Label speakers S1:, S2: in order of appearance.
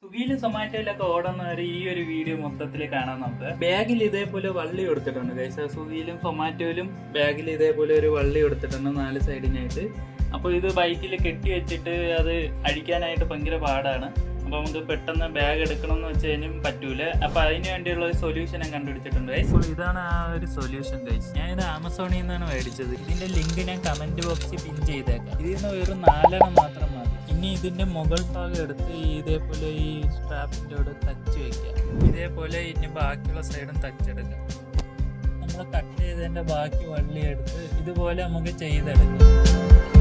S1: സ്വിഗ്ഗിയിലും സൊമാറ്റോയിലൊക്കെ ഓടുന്നവർ ഈ ഒരു വീഡിയോ മൊത്തത്തിൽ കാണാൻ നമുക്ക്. ബാഗിൽ ഇതേപോലെ വള്ളി കൊടുത്തിട്ടുണ്ട് ഗൈസ്. സ്വിഗ്ഗിയിലും സൊമാറ്റോയിലും ബാഗിൽ ഇതേപോലെ ഒരു വള്ളി കൊടുത്തിട്ടുണ്ട് 4 സൈഡിനായിട്ട്. അപ്പോൾ ഇത് ബൈക്കിൽ കെട്ടി വെച്ചിട്ട് അത് അഴിക്കാനായിട്ട് ഭയങ്കര പാടാണ്. അപ്പോൾ നമുക്ക് പെട്ടെന്ന് ബാഗ് എടുക്കണം എന്ന് വെച്ച് കഴിഞ്ഞാൽ പറ്റൂല. അപ്പോൾ അതിന് വേണ്ടിയുള്ള ഒരു സൊല്യൂഷൻ ഞാൻ കണ്ടുപിടിച്ചിട്ടുണ്ട് ഗൈസ്. അപ്പോൾ ഇതാണ് ആ ഒരു സൊല്യൂഷൻ ഗൈസ്. ഞാൻ ഇത് ആമസോണിൽ നിന്നാണ് മേടിച്ചത്. ഇതിന്റെ ലിങ്ക് ഞാൻ കമന്റ് ബോക്സിൽ പിൻ ചെയ്തേക്കാം. ഇതിൽ നിന്ന് വെറും 4 എണ്ണം മാത്രം മതി. ഇനി ഇതിന്റെ മുകൾ ഭാഗം എടുത്ത് ഇതേപോലെ ഈ സ്ട്രാപ്പിന്റെ അവിടെ തച്ച് വെക്കുക. ഇതേപോലെ ഇനി ബാക്കിയുള്ള സൈഡും തച്ചെടുക്കാം. നമ്മൾ കട്ട് ചെയ്തതിന്റെ ബാക്കി വള്ളി എടുത്ത് ഇതുപോലെ നമുക്ക് ചെയ്തെടുക്കാം.